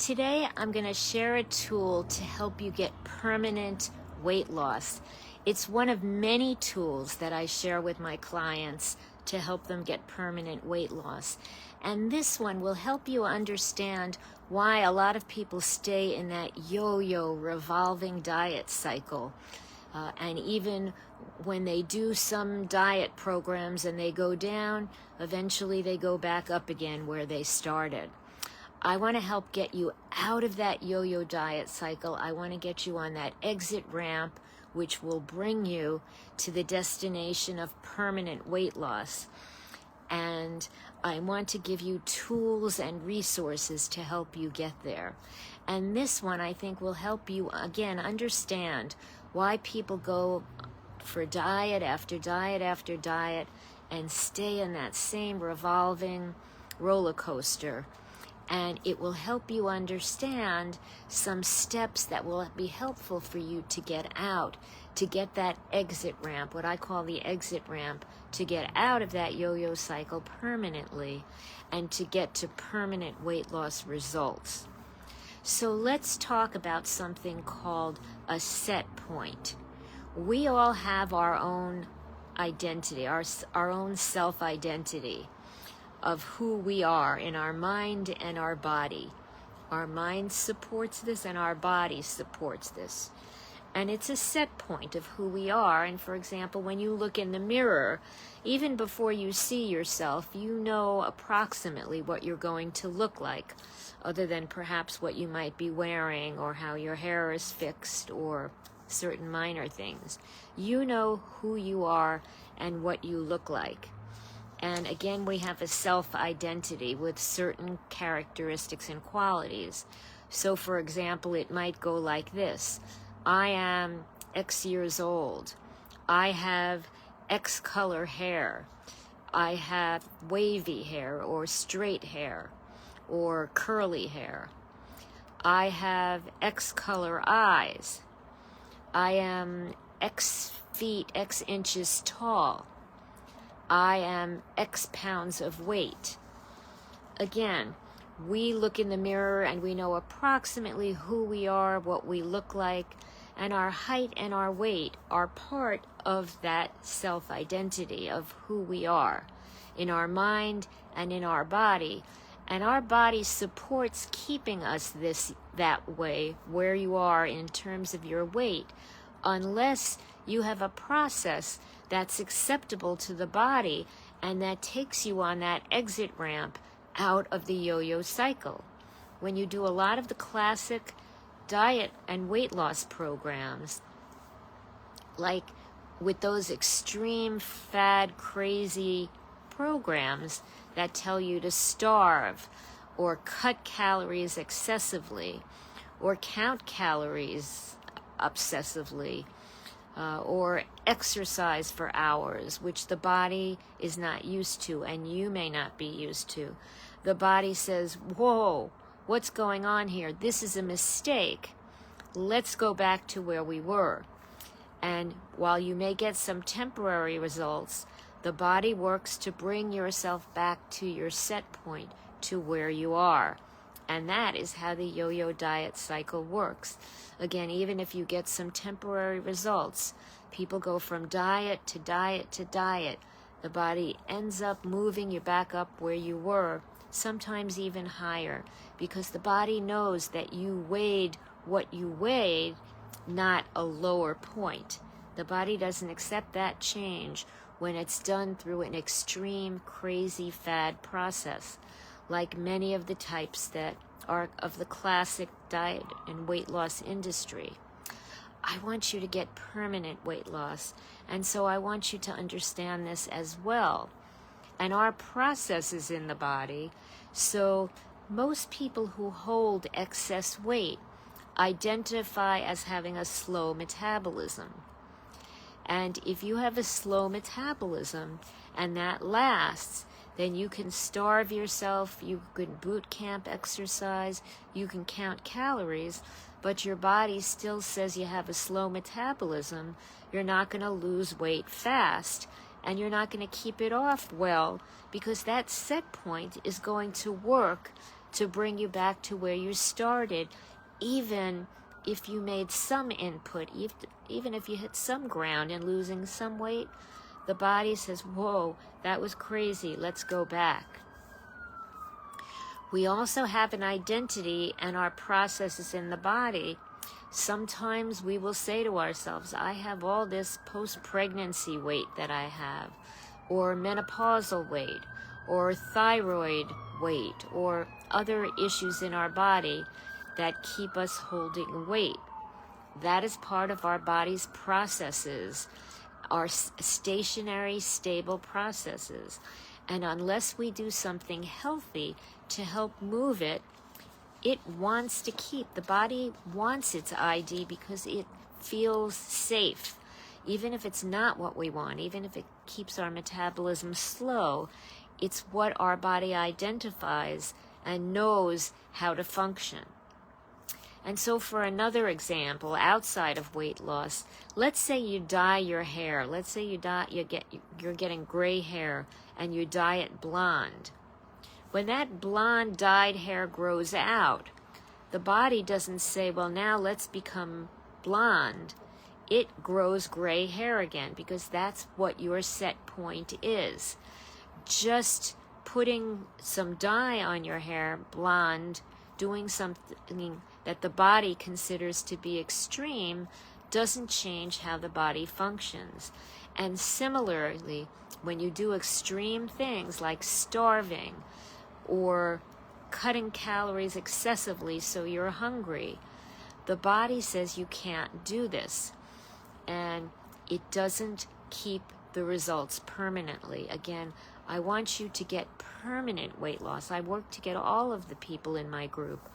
Today I'm going to share a tool to help you get permanent weight loss. It's one of many tools that I share with my clients to help them get permanent weight loss. And this one will help you understand why a lot of people stay in that yo-yo revolving diet cycle. And even when they do some diet programs and they go down, eventually they go back up again where they started. I want to help get you out of that yo-yo diet cycle. I want to get you on that exit ramp, which will bring you to the destination of permanent weight loss. And I want to give you tools and resources to help you get there. And this one, I think, will help you, again, understand why people go for diet after diet after diet and stay in that same revolving roller coaster. And it will help you understand some steps that will be helpful for you to get out, to get that exit ramp, what I call the exit ramp, to get out of that yo-yo cycle permanently and to get to permanent weight loss results. So let's talk about something called a set point. We all have our own identity, our own self-identity of who we are in our mind and our body. Our mind supports this and our body supports this. And it's a set point of who we are. And for example, when you look in the mirror, even before you see yourself, you know approximately what you're going to look like, other than perhaps what you might be wearing or how your hair is fixed or certain minor things. You know who you are and what you look like. And again, we have a self-identity with certain characteristics and qualities. So for example, it might go like this. I am X years old. I have X color hair. I have wavy hair or straight hair or curly hair. I have X color eyes. I am X feet, X inches tall. I am X pounds of weight. Again, we look in the mirror and we know approximately who we are, what we look like, and our height and our weight are part of that self-identity of who we are in our mind and in our body. And our body supports keeping us that way, where you are in terms of your weight, unless you have a process that's acceptable to the body and that takes you on that exit ramp out of the yo-yo cycle. When you do a lot of the classic diet and weight loss programs, like with those extreme fad crazy programs that tell you to starve or cut calories excessively or count calories obsessively, or exercise for hours, which the body is not used to and you may not be used to. The body says, whoa, what's going on here? This is a mistake. Let's go back to where we were. And while you may get some temporary results, the body works to bring yourself back to your set point, to where you are. And that is how the yo-yo diet cycle works. Again, even if you get some temporary results, people go from diet to diet to diet. The body ends up moving you back up where you were, sometimes even higher, because the body knows that you weighed what you weighed, not a lower point. The body doesn't accept that change when it's done through an extreme, crazy fad process, like many of the types that are of the classic diet and weight loss industry. I want you to get permanent weight loss, and so I want you to understand this as well. And our process is in the body, so most people who hold excess weight identify as having a slow metabolism. And if you have a slow metabolism and that lasts, then you can starve yourself, you can boot camp exercise, you can count calories, but your body still says you have a slow metabolism. You're not going to lose weight fast, and you're not going to keep it off well, because that set point is going to work to bring you back to where you started, even if you made some input, even if you hit some ground in losing some weight. The body says, whoa, that was crazy, let's go back. We also have an identity and our processes in the body. Sometimes we will say to ourselves, I have all this post-pregnancy weight that I have, or menopausal weight, or thyroid weight, or other issues in our body that keep us holding weight. That is part of our body's processes, our stationary, stable processes. And unless we do something healthy to help move it, it wants to keep. The body wants its ID because it feels safe. Even if it's not what we want, even if it keeps our metabolism slow, it's what our body identifies and knows how to function. And so for another example, outside of weight loss, let's say you dye your hair. Let's say you're getting gray hair and you dye it blonde. When that blonde dyed hair grows out, the body doesn't say, well, now let's become blonde. It grows gray hair again because that's what your set point is. Just putting some dye on your hair, blonde, doing something that the body considers to be extreme, doesn't change how the body functions. And similarly, when you do extreme things like starving or cutting calories excessively so you're hungry, the body says you can't do this. And it doesn't keep the results permanently. Again, I want you to get permanent weight loss. I work to get all of the people in my group,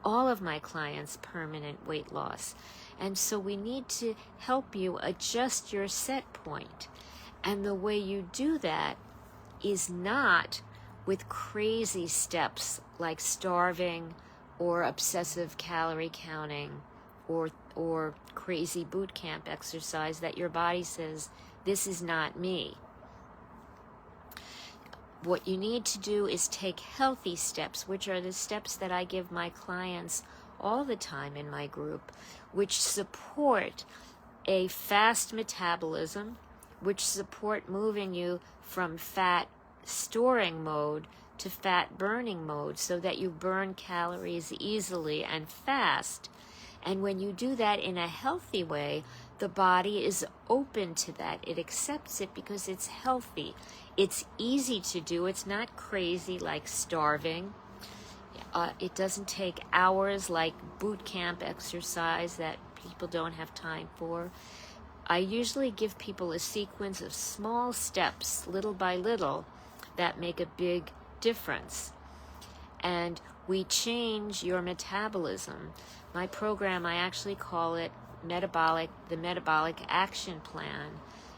all of my clients, permanent weight loss. And so we need to help you adjust your set point. And the way you do that is not with crazy steps like starving or obsessive calorie counting or crazy boot camp exercise that your body says, this is not me. What you need to do is take healthy steps, which are the steps that I give my clients all the time in my group, which support a fast metabolism, which support moving you from fat storing mode to fat burning mode so that you burn calories easily and fast. And when you do that in a healthy way, the body is open to that. It accepts it because it's healthy. It's easy to do. It's not crazy like starving. It doesn't take hours like boot camp exercise that people don't have time for. I usually give people a sequence of small steps, little by little, that make a big difference. And we change your metabolism. My program, I actually call it the Metabolic Action Plan.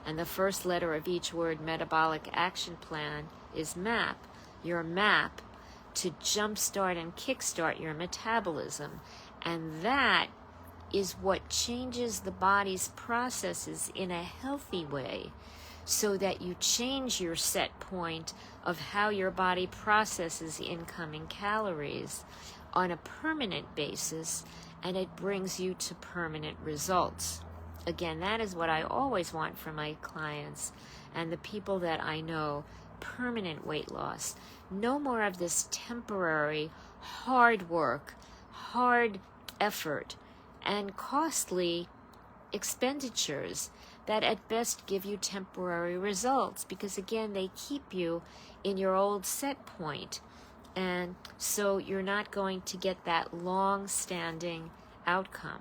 And the first letter of each word, Metabolic Action Plan, is MAP. Your map to jumpstart and kickstart your metabolism. And that is what changes the body's processes in a healthy way so that you change your set point of how your body processes incoming calories on a permanent basis, and it brings you to permanent results. Again, that is what I always want for my clients and the people that I know, permanent weight loss. No more of this temporary, hard work, hard effort, and costly expenditures that at best give you temporary results because, again, they keep you in your old set point. And so you're not going to get that long-standing outcome.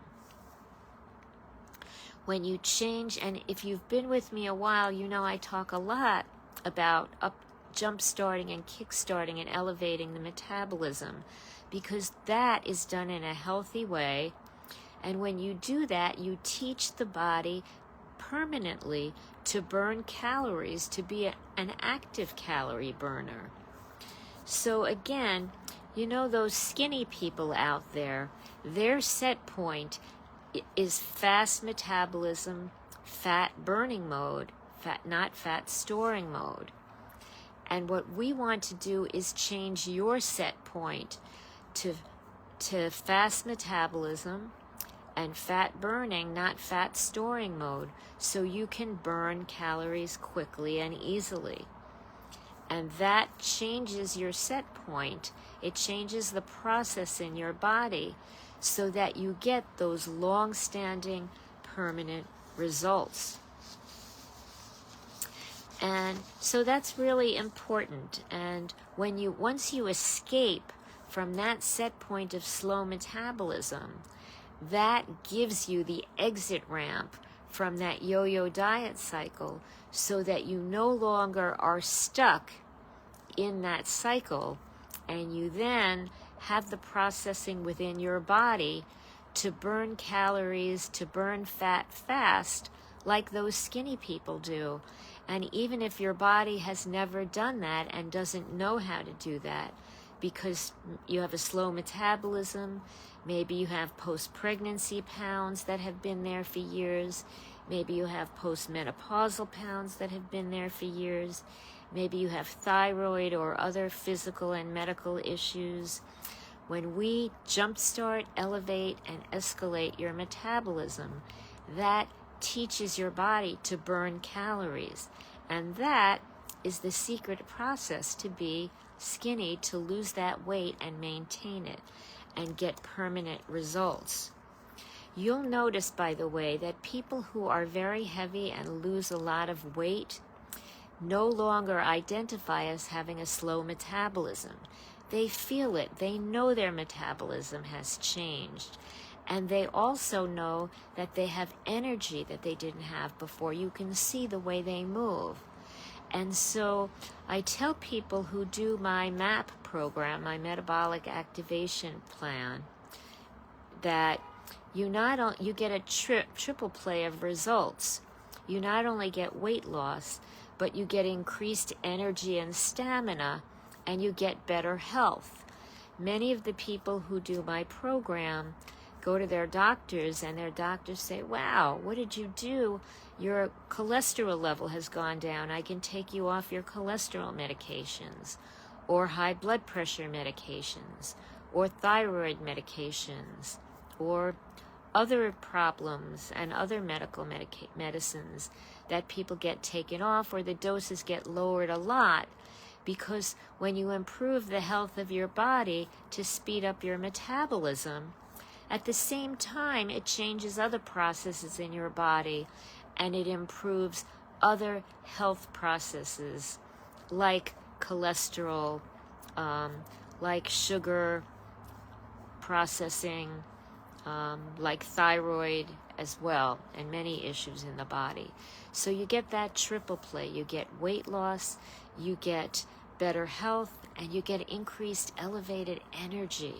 When you change, and if you've been with me a while, you know I talk a lot about jump-starting and kick-starting and elevating the metabolism because that is done in a healthy way. And when you do that, you teach the body permanently to burn calories, to be an active calorie burner. So again, you know those skinny people out there, their set point is fast metabolism, fat burning mode, not fat storing mode. And what we want to do is change your set point to fast metabolism and fat burning, not fat storing mode, so you can burn calories quickly and easily. And that changes your set point. It changes the process in your body so that you get those long-standing, permanent results. And so that's really important. And once you escape from that set point of slow metabolism, that gives you the exit ramp from that yo-yo diet cycle so that you no longer are stuck in that cycle, and you then have the processing within your body to burn calories, to burn fat fast, like those skinny people do. And even if your body has never done that and doesn't know how to do that, because you have a slow metabolism, maybe you have post-pregnancy pounds that have been there for years, maybe you have post-menopausal pounds that have been there for years, maybe you have thyroid or other physical and medical issues. When we jumpstart, elevate, and escalate your metabolism, that teaches your body to burn calories. And that is the secret process to be skinny, to lose that weight and maintain it and get permanent results. You'll notice, by the way, that people who are very heavy and lose a lot of weight no longer identify as having a slow metabolism. They feel it. They know their metabolism has changed. And they also know that they have energy that they didn't have before. You can see the way they move. And so I tell people who do my MAP program, my metabolic activation plan, that you get a triple play of results. You not only get weight loss, but you get increased energy and stamina, and you get better health. Many of the people who do my program go to their doctors, and their doctors say, wow, what did you do? Your cholesterol level has gone down. I can take you off your cholesterol medications, or high blood pressure medications, or thyroid medications, or other problems and other medical medicines that people get taken off, or the doses get lowered a lot, because when you improve the health of your body to speed up your metabolism, at the same time it changes other processes in your body, and it improves other health processes like cholesterol, like sugar processing, like thyroid as well, and many issues in the body. So you get that triple play. You get weight loss, you get better health, and you get increased elevated energy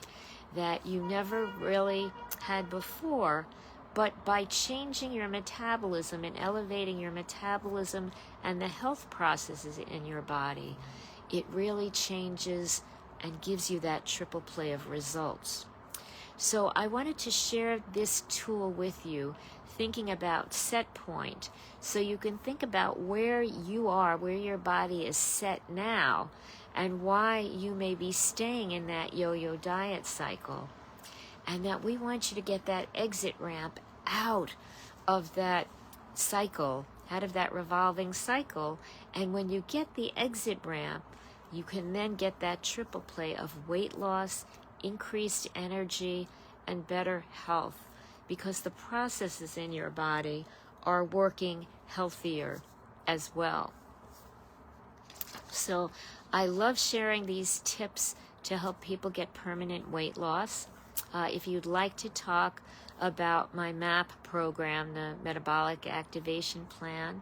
that you never really had before. But by changing your metabolism and elevating your metabolism and the health processes in your body, it really changes and gives you that triple play of results. So I wanted to share this tool with you, thinking about set point, so you can think about where you are, where your body is set now, and why you may be staying in that yo-yo diet cycle. And that we want you to get that exit ramp out of that cycle, out of that revolving cycle. And when you get the exit ramp, you can then get that triple play of weight loss, increased energy, and better health, because the processes in your body are working healthier as well. So I love sharing these tips to help people get permanent weight loss. If you'd like to talk about my MAP program, the Metabolic Activation Plan,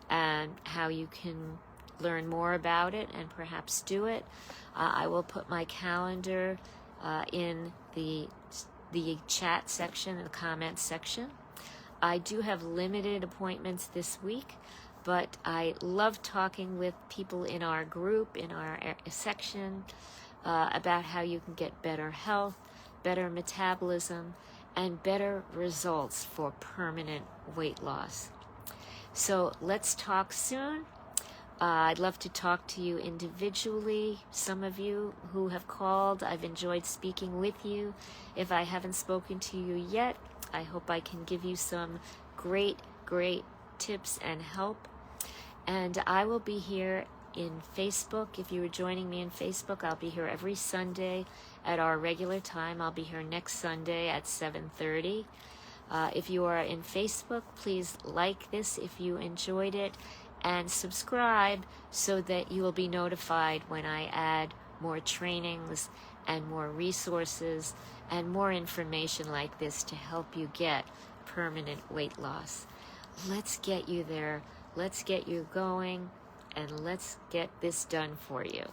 and how you can learn more about it and perhaps do it, I will put my calendar in the chat section, the comments section. I do have limited appointments this week, but I love talking with people in our group, in our section, about how you can get better health, better metabolism, and better results for permanent weight loss. So let's talk soon. I'd love to talk to you individually. Some of you who have called, I've enjoyed speaking with you. If I haven't spoken to you yet, I hope I can give you some great tips and help. And I will be here in Facebook. If you are joining me in Facebook, I'll be here every Sunday at our regular time. I'll be here next Sunday at 7:30. If you are in Facebook, please like this if you enjoyed it, and subscribe so that you will be notified when I add more trainings and more resources and more information like this to help you get permanent weight loss. Let's get you there. Let's get you going, and let's get this done for you.